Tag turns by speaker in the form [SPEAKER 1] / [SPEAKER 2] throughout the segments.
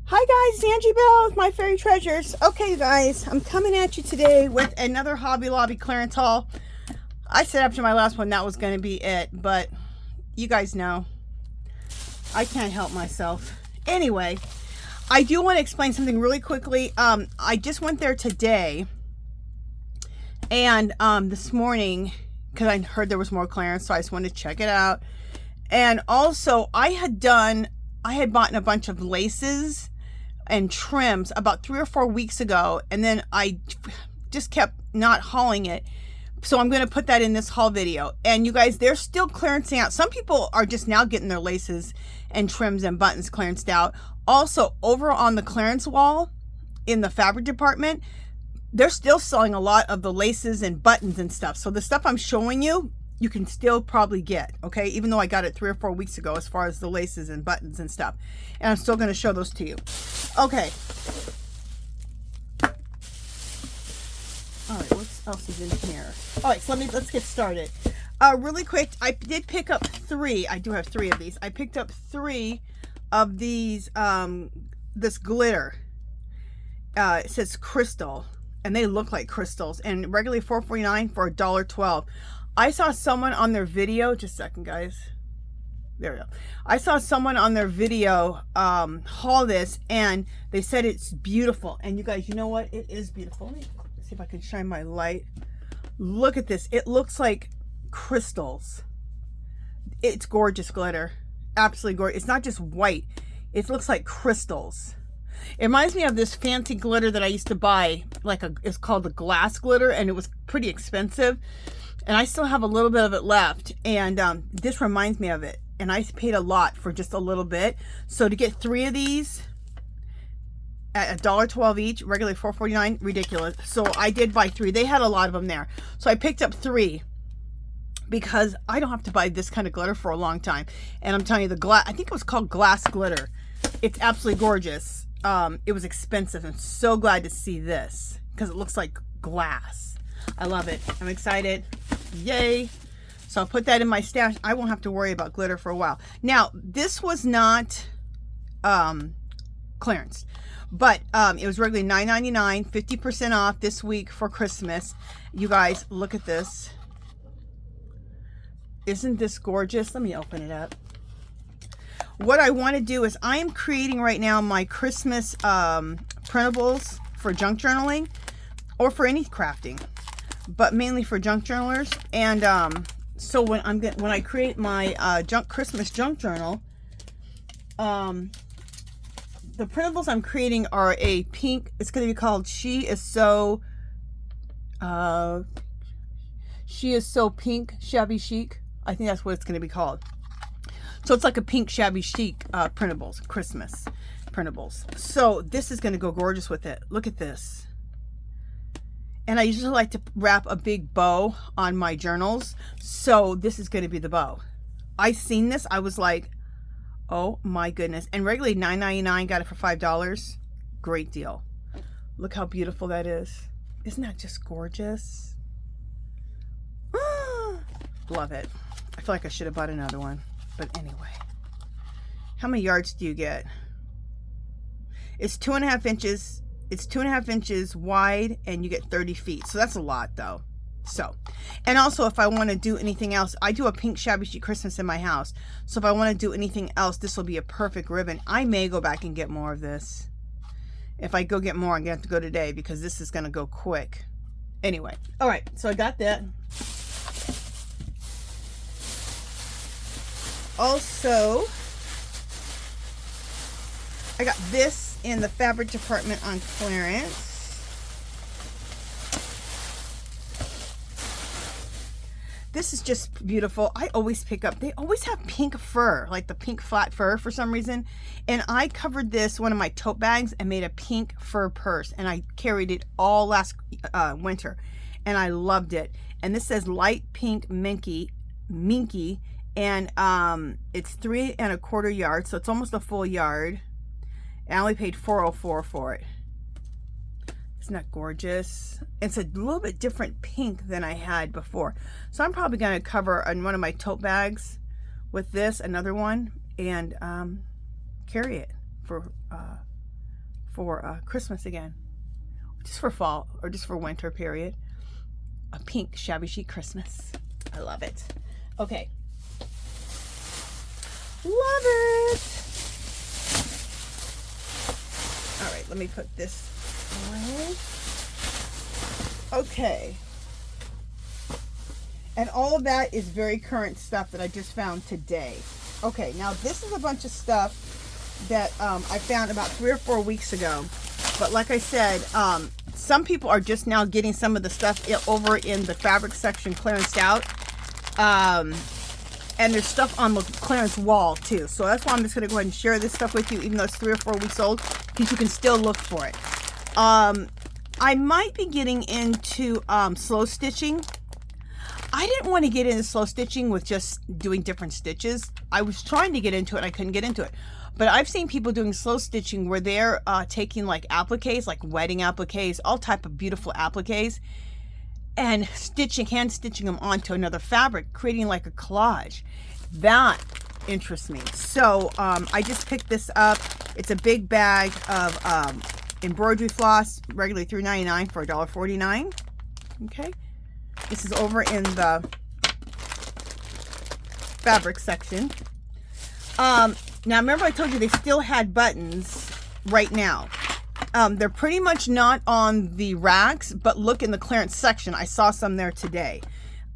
[SPEAKER 1] Hi guys, it's Angie Bell with My Fairy Treasures. Okay guys, I'm coming at you today with another Hobby Lobby clearance haul. I said after my last one that was going to be it, but you guys know I can't help myself. Anyway, I do want to explain something really quickly. I just went there today and this morning because I heard there was more clearance, so I just wanted to check it out. And also I had bought a bunch of laces and trims about 3 or 4 weeks ago, and then I just kept not hauling it, so I'm going to put that in this haul video. And you guys, they're still clearancing out. Some people are just now getting their laces and trims and buttons clearanced out. Also, over on the clearance wall in the fabric department, they're still selling a lot of the laces and buttons and stuff. So the stuff I'm showing you, you can still probably get, okay, even though I got it 3 or 4 weeks ago, as far as the laces and buttons and stuff. And I'm still going to show those to you. Okay. All right, what else is in here? All right, so let's get started. Really quick, I did pick up 3. I do have 3 of these. I picked up 3 of these, this glitter. It says crystal, and they look like crystals, and regularly $4.49 for $1.12. I saw someone on their video, just a second guys, there we go. I saw someone on their video haul this, and they said it's beautiful. And you guys, you know what? It is beautiful. Let me see if I can shine my light. Look at this. It looks like crystals. It's gorgeous glitter. Absolutely gorgeous. It's not just white. It looks like crystals. It reminds me of this fancy glitter that I used to buy, it's called the glass glitter, and it was pretty expensive. And I still have a little bit of it left, and this reminds me of it. And I paid a lot for just a little bit. So to get 3 of these at $1.12 each, regularly $4.49, ridiculous. So I did buy 3. They had a lot of them there. So I picked up 3 because I don't have to buy this kind of glitter for a long time. And I'm telling you, the glass, I think it was called glass glitter. It's absolutely gorgeous. It was expensive. I'm so glad to see this because it looks like glass. I love it. I'm excited. Yay. So I'll put that in my stash. I won't have to worry about glitter for a while. Now, this was not clearance, but it was regularly $9.99, 50% off this week for Christmas. You guys, look at this. Isn't this gorgeous? Let me open it up. What I want to do is I am creating right now my Christmas printables for junk journaling or for any crafting, but mainly for junk journalers. And so when I create my Christmas junk journal, the printables I'm creating are a pink. It's going to be called She Is So Pink Shabby Chic. I think that's what it's going to be called. So it's like a pink shabby chic printables, Christmas printables. So this is going to go gorgeous with it. Look at this. And I usually like to wrap a big bow on my journals. So this is going to be the bow. I seen this. I was like, oh my goodness. And regularly $9.99, got it for $5. Great deal. Look how beautiful that is. Isn't that just gorgeous? Love it. I feel like I should have bought another one. But anyway, how many yards do you get? It's 2.5 inches. It's 2.5 inches wide, and you get 30 feet. So that's a lot, though. So, and also if I want to do anything else, I do a pink shabby chic Christmas in my house. So if I want to do anything else, this will be a perfect ribbon. I may go back and get more of this. If I go get more, I'm gonna have to go today because this is gonna go quick. Anyway, all right. So I got that. Also, I got this in the fabric department on clearance. This is just beautiful. I always pick up, they always have pink fur, like the pink flat fur for some reason. And I covered one of my tote bags and made a pink fur purse. And I carried it all last winter. And I loved it. And this says light pink minky. And it's 3 1/4 yards, so it's almost a full yard. And I only paid $4.04 for it. Isn't that gorgeous? It's a little bit different pink than I had before. So I'm probably going to cover on one of my tote bags with this, another one, and carry it for for Christmas again. Just for fall or just for winter period. A pink shabby chic Christmas. I love it. Okay. Love it. All right, let me put this away. Okay. And all of that is very current stuff that I just found today. Okay, now this is a bunch of stuff that I found about 3 or 4 weeks ago. But like I said, some people are just now getting some of the stuff over in the fabric section clearanced out. And there's stuff on the clearance wall too. So that's why I'm just going to go ahead and share this stuff with you, even though it's 3 or 4 weeks old, because you can still look for it. I might be getting into slow stitching. I didn't want to get into slow stitching with just doing different stitches. I was trying to get into it. I couldn't get into it. But I've seen people doing slow stitching where they're taking like appliques, like wedding appliques, all type of beautiful appliques, and hand stitching them onto another fabric, creating like a collage. That interests me. So I just picked this up. It's a big bag of embroidery floss, regularly $3.99 for $1.49. Okay. This is over in the fabric section. Now remember I told you they still had buttons right now. They're pretty much not on the racks, but look in the clearance section. I saw some there today.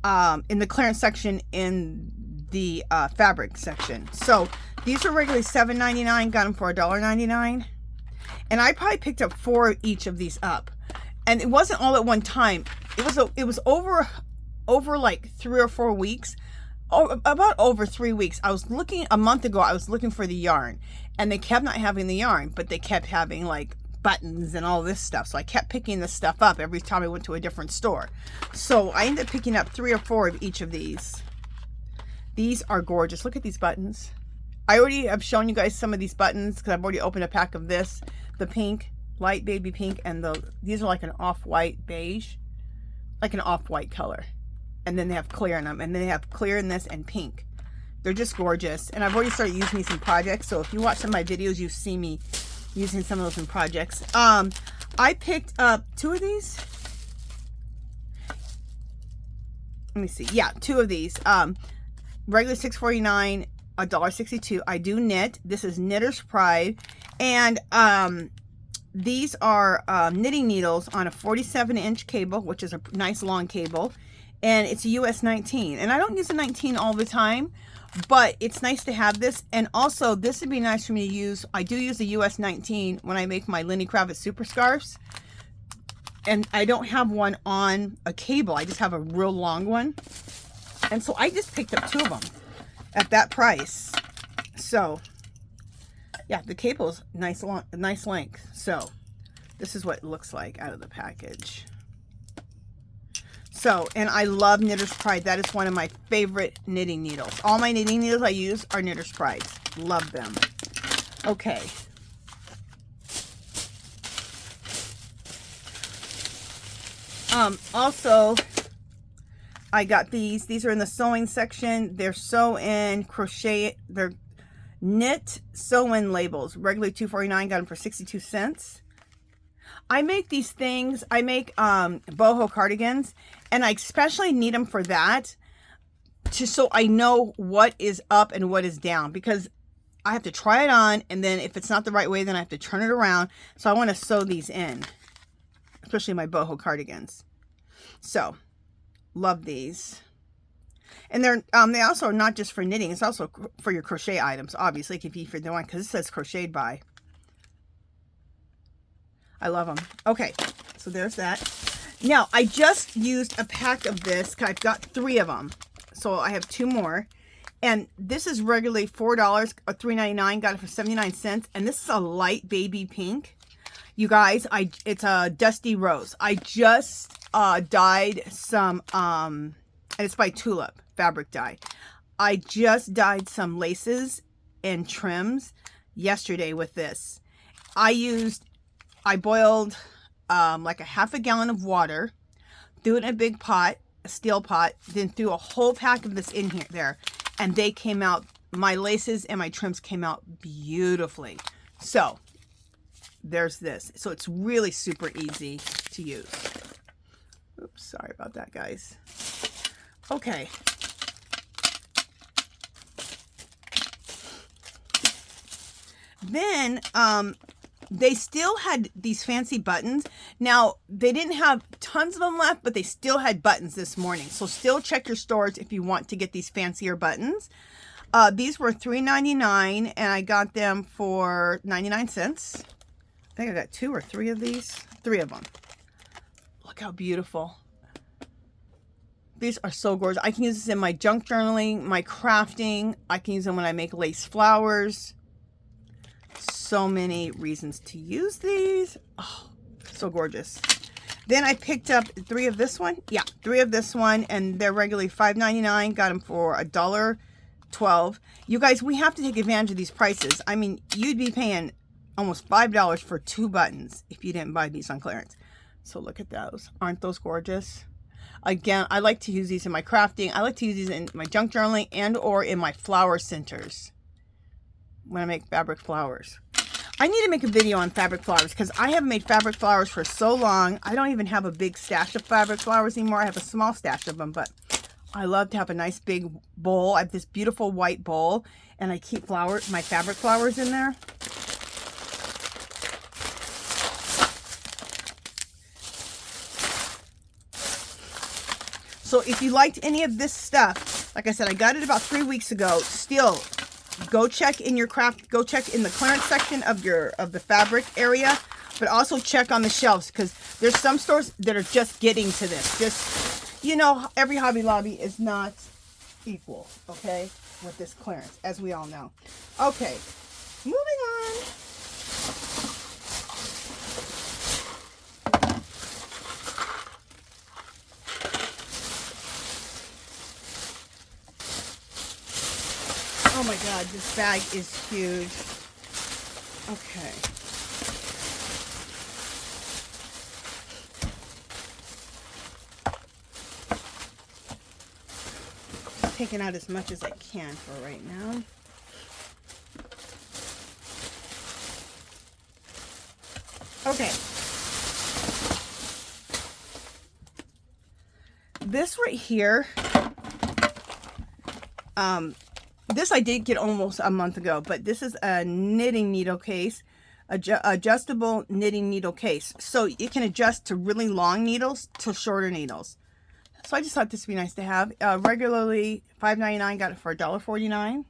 [SPEAKER 1] In the clearance section in the fabric section. So these are regularly $7.99, got them for $1.99. And I probably picked up 4 each of these up. And it wasn't all at one time. It was over like 3 or 4 weeks. Oh, about over 3 weeks. I was looking a month ago. I was looking for the yarn, and they kept not having the yarn, but they kept having like buttons and all this stuff. So I kept picking this stuff up every time I went to a different store. So I ended up picking up 3 or 4 of each of these. These are gorgeous. Look at these buttons. I already have shown you guys some of these buttons because I've already opened a pack of this, the pink, light baby pink, and these are like an off-white beige, like an off-white color. And then they have clear in them, and then they have clear in this and pink. They're just gorgeous. And I've already started using these in projects. So if you watch some of my videos, you see me using some of those in projects. I picked up 2 of these. Let me see. Yeah, 2 of these. Regular $6.49, $1.62. I do knit. This is Knitter's Pride. And these are knitting needles on a 47-inch cable, which is a nice long cable. And it's a US 19. And I don't use a 19 all the time, but it's nice to have this. And also, this would be nice for me to use. I do use a US 19 when I make my Lenny Kravitz super scarves. And I don't have one on a cable. I just have a real long one. And so I just picked up 2 of them at that price. So, yeah, the cable's nice length. So, this is what it looks like out of the package. So, and I love Knitter's Pride. That is one of my favorite knitting needles. All my knitting needles I use are Knitter's Prides. Love them. Okay. Also, I got these. These are in the sewing section. They're sew-in, crochet. They're knit sew-in labels. Regularly $2.49. Got them for 62 cents. I make these things. I make boho cardigans, and I especially need them for that, so I know what is up and what is down, because I have to try it on, and then if it's not the right way, then I have to turn it around. So I want to sew these in, especially my boho cardigans. So, love these. And they also are not just for knitting. It's also for your crochet items, obviously, if you're the one, because it says crocheted by. I love them. Okay, so there's that. Now, I just used a pack of this. I've got 3 of them. So I have 2 more. And this is regularly $4 or $3.99. Got it for 79 cents. And this is a light baby pink. You guys, it's a dusty rose. I just dyed some, and it's by Tulip fabric dye. I just dyed some laces and trims yesterday with this. I boiled like a half a gallon of water, threw it in a big pot, a steel pot, then threw a whole pack of this in there, and they came out, my laces and my trims came out beautifully. So there's this. So it's really super easy to use. Oops, sorry about that, guys. Okay. Then they still had these fancy buttons. Now, they didn't have tons of them left, but they still had buttons this morning. So still check your stores if you want to get these fancier buttons. These were $3.99, and I got them for 99 cents. I think I got 2 or 3 of these. 3 of them. Look how beautiful. These are so gorgeous. I can use this in my junk journaling, my crafting. I can use them when I make lace flowers. So many reasons to use these. Oh, so gorgeous. Then I picked up 3 of this one. Yeah, 3 of this one, and they're regularly $5.99. Got them for $1.12. You guys, we have to take advantage of these prices. I mean, you'd be paying almost $5 for 2 buttons if you didn't buy these on clearance. So look at those. Aren't those gorgeous? Again, I like to use these in my crafting. I like to use these in my junk journaling and or in my flower centers when I make fabric flowers. I need to make a video on fabric flowers because I haven't made fabric flowers for so long. I don't even have a big stash of fabric flowers anymore. I have a small stash of them, but I love to have a nice big bowl. I have this beautiful white bowl, and I keep my fabric flowers in there. So if you liked any of this stuff, like I said, I got it about 3 weeks ago. Still, go check in your go check in the clearance section of the fabric area, but also check on the shelves because there's some stores that are just getting to this. Just, you know, every Hobby Lobby is not equal, okay, with this clearance, as we all know. Okay, moving on. Oh my God, this bag is huge. Okay. Taking out as much as I can for right now. Okay. This right here, this I did get almost a month ago, but this is a knitting needle case, adjustable knitting needle case. So it can adjust to really long needles to shorter needles. So I just thought this would be nice to have. Regularly $5.99, got it for $1.49.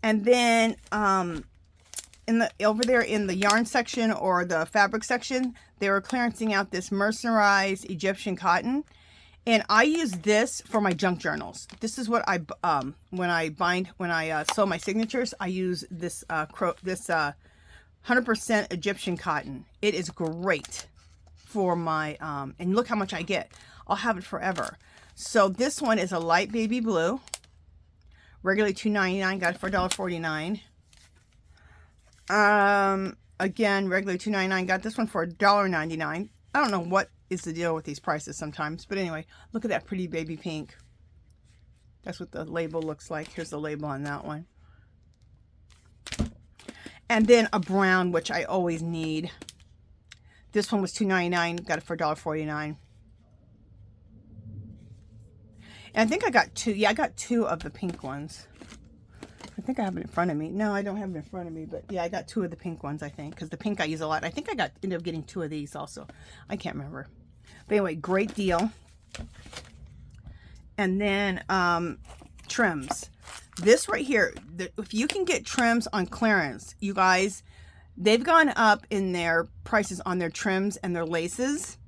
[SPEAKER 1] And then over there in the yarn section or the fabric section, they were clearancing out this mercerized Egyptian cotton. And I use this for my junk journals. This is what I when I sew my signatures, I use this 100% Egyptian cotton. It is great for my and look how much I get. I'll have it forever. So this one is a light baby blue. Regularly $2.99, got it for $1.49. Again, regularly $2.99, got this one for $1.99. I don't know what is the deal with these prices sometimes, but anyway, look at that pretty baby pink. That's what the label looks like. Here's the label on that one. And then a brown, which I always need. This one was $2.99, got it for $1.49. And I think I got 2. Yeah, I got 2 of the pink ones. I think I have it in front of me. No, I don't have it in front of me, but yeah, I got 2 of the pink ones, I think, because the pink I use a lot. I think I ended up getting 2 of these also. I can't remember. But anyway, great deal. And then trims. This right here, if you can get trims on clearance, you guys, they've gone up in their prices on their trims and their laces.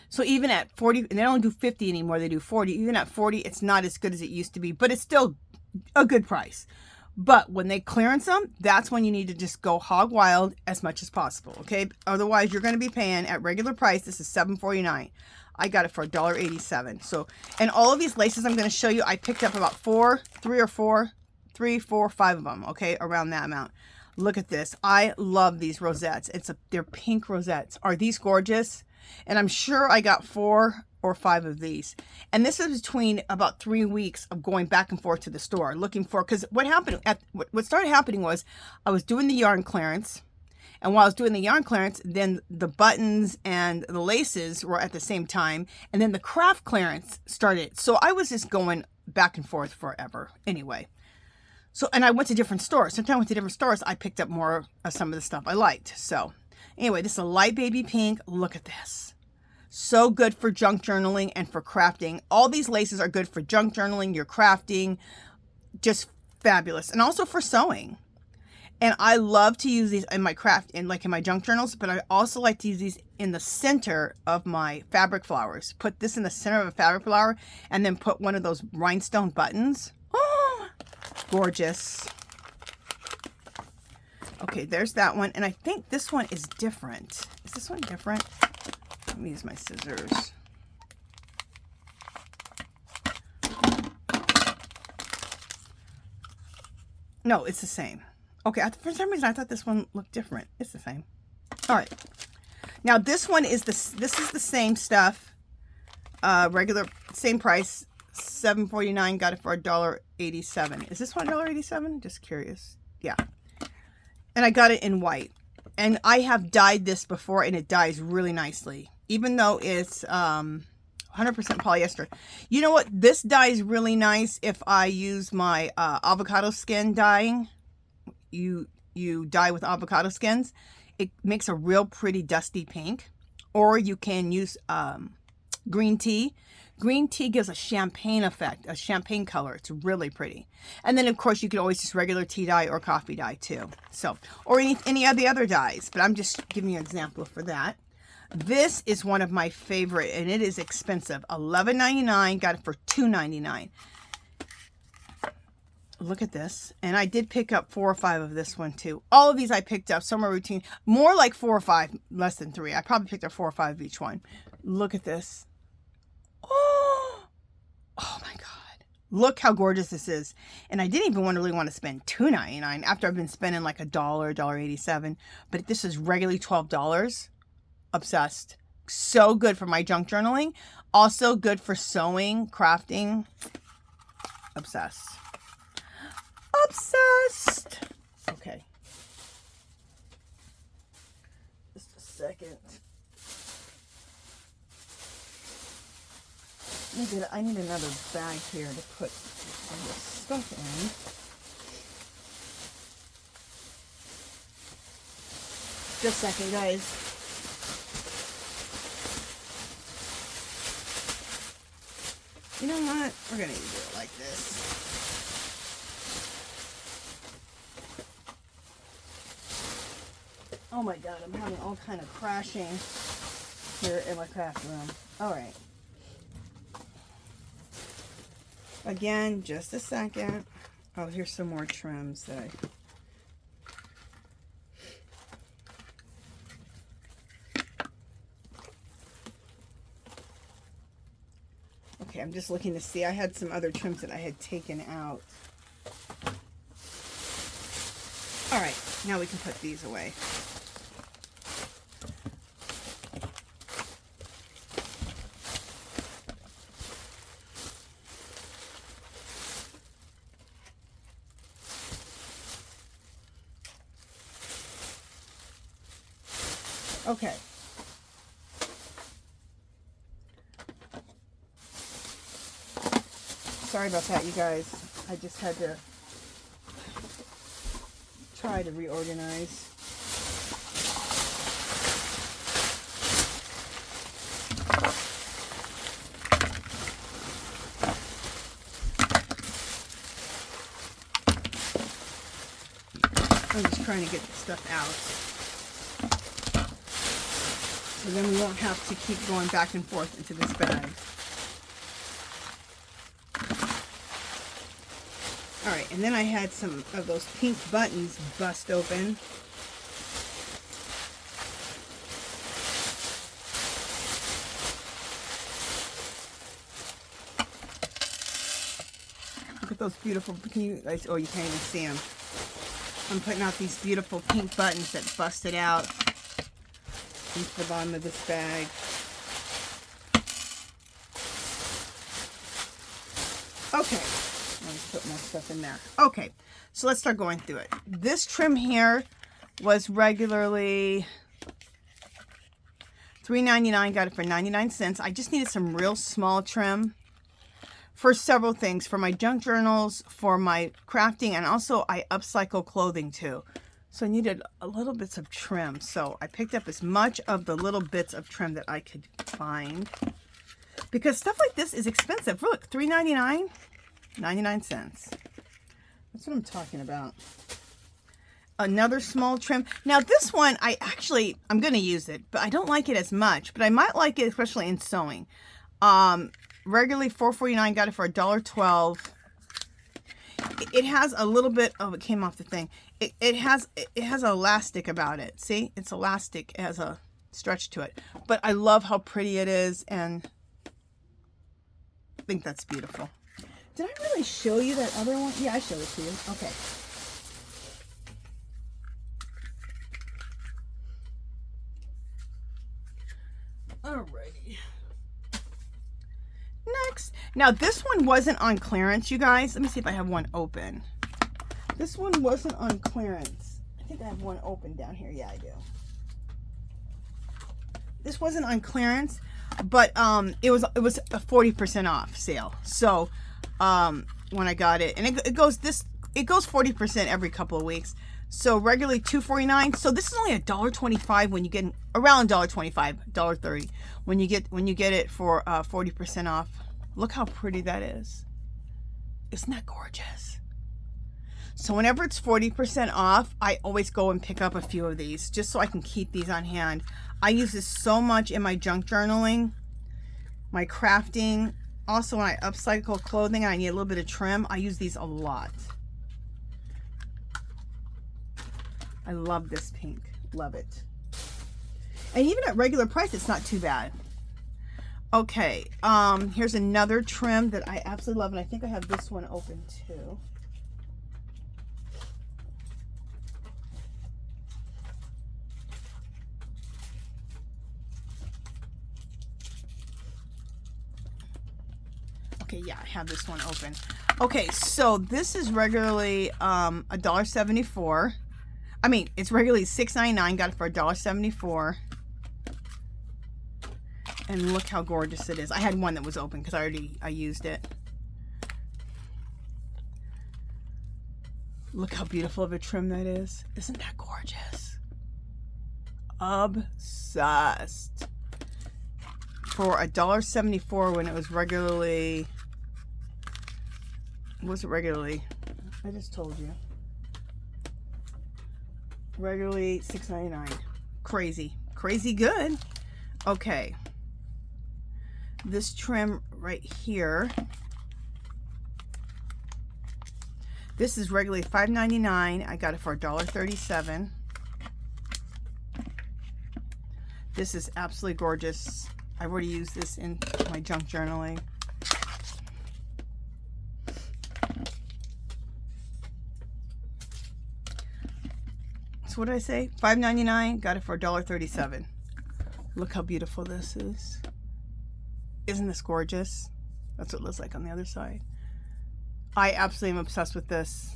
[SPEAKER 1] So even at 40, and they don't do 50 anymore, they do 40. Even at 40, it's not as good as it used to be, but it's still a good price. But when they clearance them, that's when you need to just go hog wild as much as possible, okay? Otherwise, you're going to be paying at regular price. This is $7.49. I got it for $1.87. So, and all of these laces I'm going to show you, I picked up about 3 or 5 of them, okay? Around that amount. Look at this. I love these rosettes. They're pink rosettes. Are these gorgeous? And I'm sure I got 4 or 5 of these. And this is between about 3 weeks of going back and forth to the store looking for, because what started happening was I was doing the yarn clearance, And while I was doing the yarn clearance, then the buttons and the laces were at the same time. And then the craft clearance started. So I was just going back and forth forever. Anyway. So, and I went to different stores. Sometimes I went to different stores, I picked up more of some of the stuff I liked. So anyway, this is a light baby pink. Look at this. So good for junk journaling and for crafting. All these laces are good for junk journaling, your crafting, just fabulous. And also for sewing. And I love to use these in my craft, in my junk journals, but I also like to use these in the center of my fabric flowers. Put this in the center of a fabric flower and then put one of those rhinestone buttons. Oh, gorgeous. Okay, there's that one. And I think this one is different. Is this one different? Let me use my scissors. No, it's the same. Okay, for some reason I thought this one looked different. It's the same. All right. Now this one is this is the same stuff. Regular, same price, $7.49. Got it for $1.87. Is this one $1.87? Just curious. Yeah. And I got it in white. And I have dyed this before, and it dyes really nicely. Even though it's 100% polyester. You know what? This dyes really nice if I use my avocado skin dyeing. You dye with avocado skins. It makes a real pretty dusty pink. Or you can use green tea. Green tea gives a champagne effect, a champagne color. It's really pretty. And then, of course, you could always use regular tea dye or coffee dye, too. So, or any of the other dyes. But I'm just giving you an example for that. This is one of my favorite, and it is expensive. $11.99. Got it for $2.99. Look at this. And I did pick up 4 or 5 of this one, too. All of these I picked up. Summer routine. More like 4 or 5, less than 3. I probably picked up 4 or 5 of each one. Look at this. Oh my God. Look how gorgeous this is. And I didn't even really want to spend $2.99 after I've been spending like $1, $1.87. But this is regularly $12. Obsessed. So good for my junk journaling. Also good for sewing, crafting. Obsessed. Obsessed. Okay. Just a second. I need another bag here to put all this stuff in. Just a second, guys. You know what? We're going to do it like this. Oh my God, I'm having all kind of crashing here in my craft room. All right. Again, just a second. Oh, here's some more trims that Okay, I'm just looking to see. I had some other trims that I had taken out. All right, now we can put these away. Okay. Sorry about that, you guys. I just had to try to reorganize. I'm just trying to get the stuff out. So then we won't have to keep going back and forth into this bag. Alright, and then I had some of those pink buttons bust open. Look at those beautiful, can you guys, oh, you can't even see them. I'm putting out these beautiful pink buttons that busted out into the bottom of this bag. Okay, let's put more stuff in there. Okay, so let's start going through it. This trim here, was regularly $3.99. Got it for 99 cents. I just needed some real small trim for several things, for my junk journals, for my crafting, and also I upcycle clothing too. So I needed a little bits of trim. So I picked up as much of the little bits of trim that I could find, because stuff like this is expensive. Look, $3.99, 99 cents. That's what I'm talking about. Another small trim. Now this one, I'm going to use it, but I don't like it as much, but I might like it, especially in sewing. Regularly $4.49, got it for $1.12. It has a little bit, oh, it came off the thing. It has elastic about it. See, it's elastic. It has a stretch to it, but I love how pretty it is, and I think that's beautiful. Did I really show you that other one? Yeah, I showed it to you. Okay. Alrighty. Next. Now this one wasn't on clearance, you guys. Let me see if I have one open. This one wasn't on clearance. I think I have one open down here. Yeah, I do. This wasn't on clearance, but it was a 40% off sale. So when I got it, and it goes 40% every couple of weeks. So regularly $2.49. So this is only $1.25 when you get around $1.25, $1.30 when you get it for 40% off. Look how pretty that is. Isn't that gorgeous? So whenever it's 40% off, I always go and pick up a few of these just so I can keep these on hand. I use this so much in my junk journaling, my crafting. Also, when I upcycle clothing and I need a little bit of trim, I use these a lot. I love this pink. Love it. And even at regular price, it's not too bad. Okay, here's another trim that I absolutely love, and I think I have this one open too. Okay, yeah, I have this one open. Okay, so this is regularly $1.74. I mean, it's regularly $6.99. Got it for $1.74. And look how gorgeous it is. I had one that was open because I used it. Look how beautiful of a trim that is. Isn't that gorgeous? Obsessed. For $1.74 when it was regularly... Was it regularly? I just told you. Regularly $6.99. Crazy. Crazy good. Okay. This trim right here. This is regularly $5.99. I got it for $1.37. This is absolutely gorgeous. I've already used this in my junk journaling. So what did I say? $5.99. Got it for $1.37. Look how beautiful this is. Isn't this gorgeous? That's what it looks like on the other side. I absolutely am obsessed with this.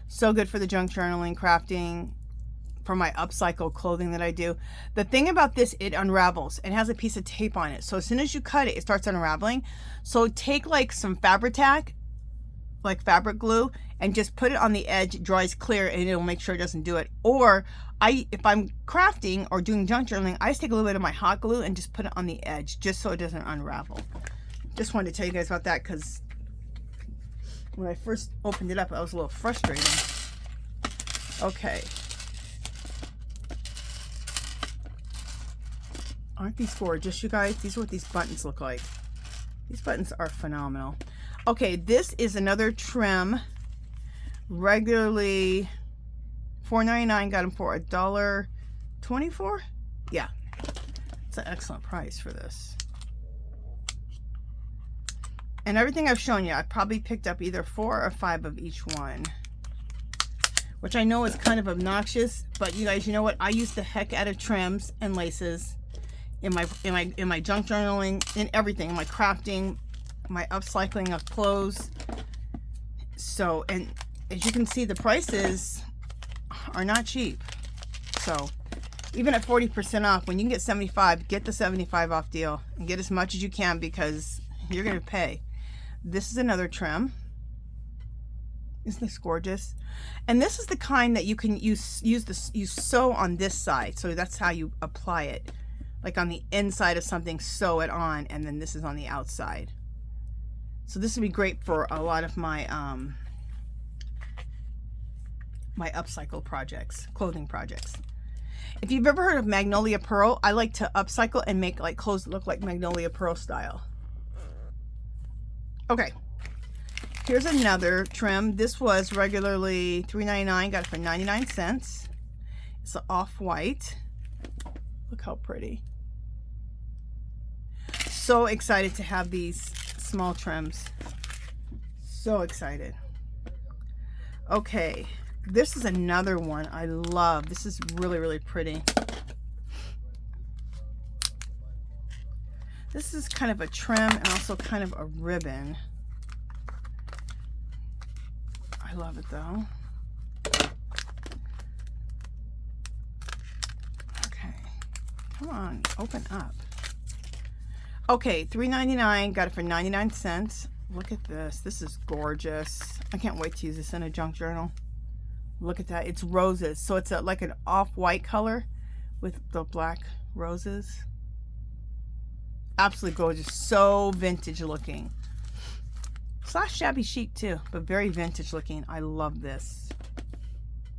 [SPEAKER 1] So good for the junk journaling, crafting, for my upcycle clothing that I do. The thing about this, it unravels. It has a piece of tape on it. So as soon as you cut it, it starts unraveling. So take like some Fabri-Tac, like fabric glue, and just put it on the edge. It dries clear and it'll make sure it doesn't do it. Or if I'm crafting or doing junk journaling, I just take a little bit of my hot glue and just put it on the edge just so it doesn't unravel. Just wanted to tell you guys about that because when I first opened it up, I was a little frustrated. Okay. Aren't these gorgeous, you guys? These are what these buttons look like. These buttons are phenomenal. Okay, this is another trim. Regularly $4.99. Got them for $1.24. Yeah, it's an excellent price for this. And everything I've shown you, I probably picked up either 4 or 5 of each one, which I know is kind of obnoxious, but you guys, you know what? I use the heck out of trims and laces in my junk journaling, in everything, in my crafting, my upcycling of clothes. So, and as you can see, the price is are not cheap. So even at 40% off, when you can get 75, get the 75 off deal and get as much as you can because you're going to pay. This is another trim. Isn't this gorgeous? And this is the kind that you can you sew on this side. So that's how you apply it. Like on the inside of something, sew it on, and then this is on the outside. So this would be great for a lot of my my upcycle projects, clothing projects. If you've ever heard of Magnolia Pearl, I like to upcycle and make like clothes that look like Magnolia Pearl style. Okay, here's another trim. This was regularly $3.99, got it for 99 cents. It's an off-white. Look how pretty. So excited to have these small trims. So excited. Okay, this is another one I love. This is really, really pretty. This is kind of a trim and also kind of a ribbon. I love it though. Okay, come on, open up. Okay, $3.99, got it for 99 cents. Look at this. This is gorgeous. I can't wait to use this in a junk journal. Look at that. It's roses. So it's like an off-white color with the black roses. Absolutely gorgeous. So vintage looking. Slash shabby chic too, but very vintage looking. I love this.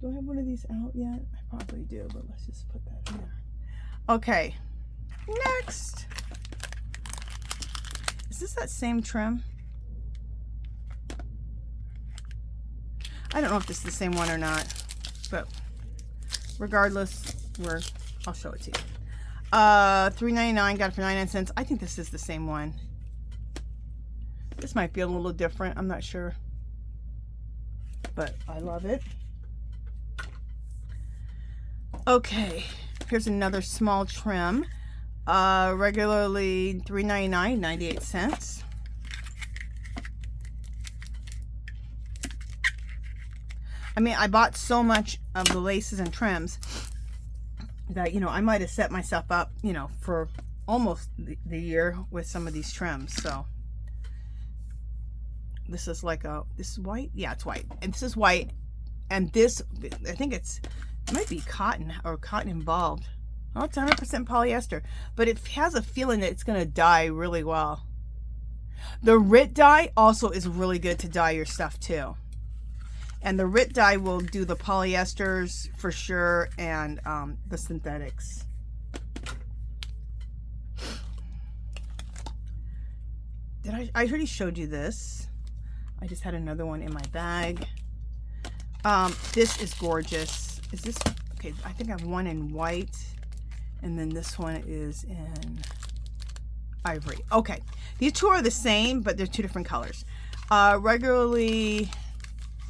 [SPEAKER 1] Do I have one of these out yet? I probably do, but let's just put that in there. Okay. Next. Is this that same trim? I don't know if this is the same one or not, but regardless, I'll show it to you. $3.99, got it for 99 cents. I think this is the same one. This might be a little different, I'm not sure, but I love it. Okay, here's another small trim. Regularly $3.99, 98 cents. I mean, I bought so much of the laces and trims that, you know, I might have set myself up, you know, for almost the year with some of these trims. So this is like this is white. Yeah, it's white. And this is white. And this, I think it might be cotton or cotton involved. Oh, it's 100% polyester, but it has a feeling that it's going to dye really well. The RIT dye also is really good to dye your stuff too. And the RIT dye will do the polyesters for sure and the synthetics. I already showed you this. I just had another one in my bag. This is gorgeous. Is this, okay, I think I have one in white. And then this one is in ivory. Okay, these two are the same, but they're two different colors. Regularly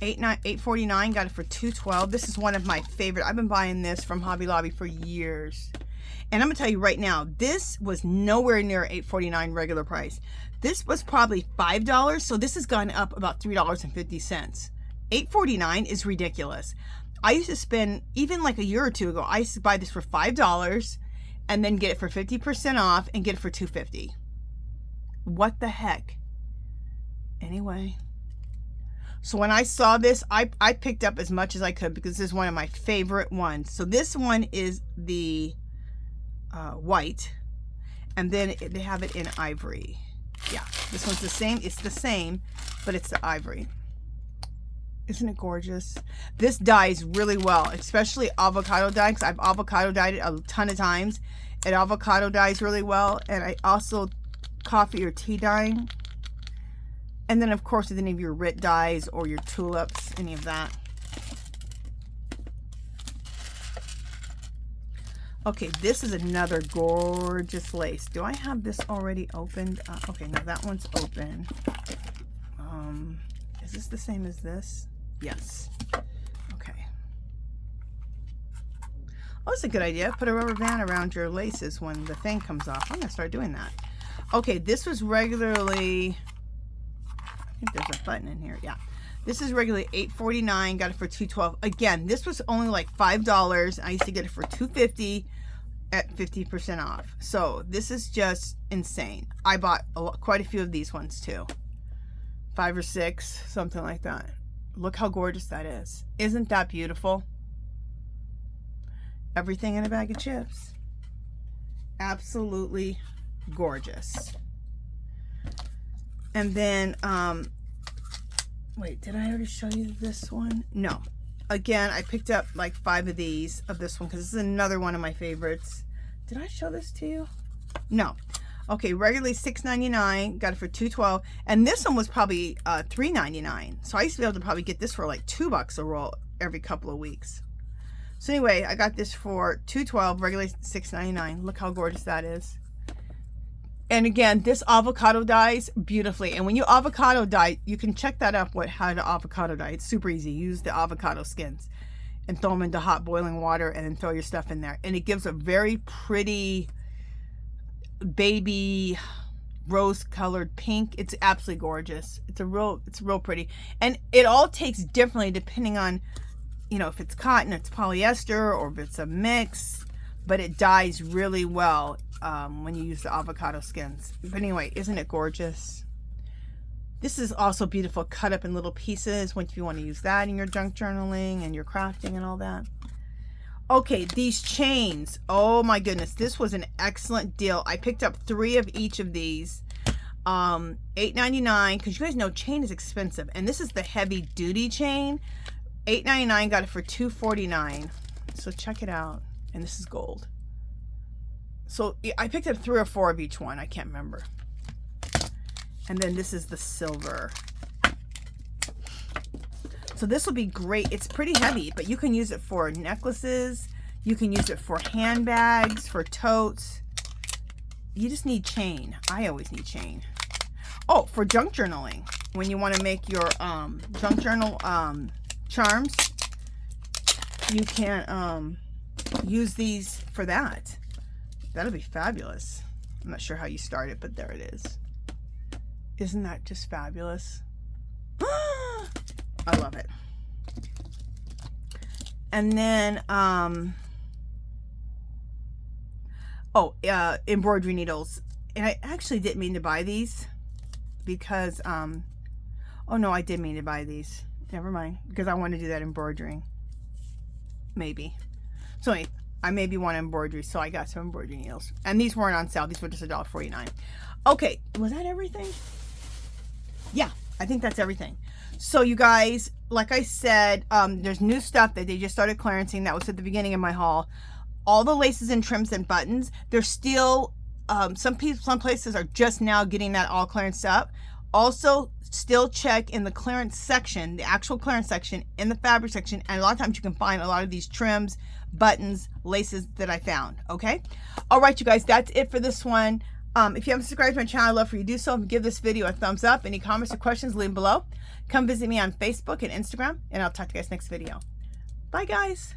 [SPEAKER 1] $8.49, got it for $2.12. This is one of my favorite. I've been buying this from Hobby Lobby for years. And I'm gonna tell you right now, this was nowhere near $8.49 regular price. This was probably $5, so this has gone up about $3.50. $8.49 is ridiculous. I used to spend, even like a year or two ago, I used to buy this for $5 and then get it for 50% off and get it for $2.50. What the heck? Anyway. So when I saw this, I picked up as much as I could because this is one of my favorite ones. So this one is the white, and then they have it in ivory. Yeah, this one's the same. It's the same, but it's the ivory. Isn't it gorgeous? This dyes really well, especially avocado dye, because I've avocado dyed it a ton of times. It avocado dyes really well, and I also coffee or tea dyeing. And then, of course, with any of your RIT dyes or your tulips, any of that. Okay, this is another gorgeous lace. Do I have this already opened? Okay, no, that one's open. Is this the same as this? Yes. Okay. Oh, that's a good idea. Put a rubber band around your laces when the thing comes off. I'm going to start doing that. Okay, this was regularly, I think there's a button in here. Yeah. This is regularly $8.49. Got it for $2.12. Again, this was only like $5. I used to get it for $2.50 at 50% off. So this is just insane. I bought quite a few of these ones too. 5 or 6, something like that. Look how gorgeous that is. Isn't that beautiful? Everything in a bag of chips. Absolutely gorgeous. And then, wait, did I already show you this one? No. Again, I picked up like 5 of these of this one because this is another one of my favorites. Did I show this to you? No. Okay, regularly $6.99, got it for $2.12, and this one was probably $3.99. So I used to be able to probably get this for like $2 a roll every couple of weeks. So anyway, I got this for $2.12, regularly $6.99. Look how gorgeous that is. And again, this avocado dyes beautifully. And when you avocado dye, you can check that up, how to avocado dye. It's super easy. Use the avocado skins and throw them into hot boiling water and then throw your stuff in there. And it gives a very pretty baby rose colored pink. It's absolutely gorgeous. It's real pretty. And it all takes differently depending on, you know, if it's cotton, it's polyester, or if it's a mix. But it dyes really well when you use the avocado skins. But anyway, isn't it gorgeous? This is also beautiful, cut up in little pieces if you want to use that in your junk journaling and your crafting and all that. Okay, these chains. Oh my goodness, this was an excellent deal. I picked up 3 of each of these. $8.99, because you guys know chain is expensive. And this is the heavy duty chain. $8.99, got it for $2.49. So check it out. And this is gold. So I picked up 3 or 4 of each one. I can't remember. And then this is the silver. So this will be great. It's pretty heavy, but you can use it for necklaces. You can use it for handbags, for totes. You just need chain. I always need chain. Oh, for junk journaling. When you want to make your junk journal charms, you can use these for that. That'll be fabulous. I'm not sure how you start it, but there it is. Isn't that just fabulous? I love it. And then embroidery needles. And I actually didn't mean to buy these because oh no, I did mean to buy these. Never mind, because I want to do that embroidering. Maybe. So anyway, I maybe want embroidery, so I got some embroidery needles. And these weren't on sale. These were just $1.49. Okay, was that everything? Yeah, I think that's everything. So you guys, like I said, there's new stuff that they just started clearancing. That was at the beginning of my haul. All the laces and trims and buttons. There's still, some places are just now getting that all clearanced up. Also, still check in the clearance section, the actual clearance section, in the fabric section, and a lot of times you can find a lot of these trims, buttons, laces that I found. Okay, all right, you guys, that's it for this one. If you haven't subscribed to my channel, I'd love for you to do so. Give this video a thumbs up. Any comments or questions, leave them below. Come visit me on Facebook and Instagram, and I'll talk to you guys next video. Bye, guys.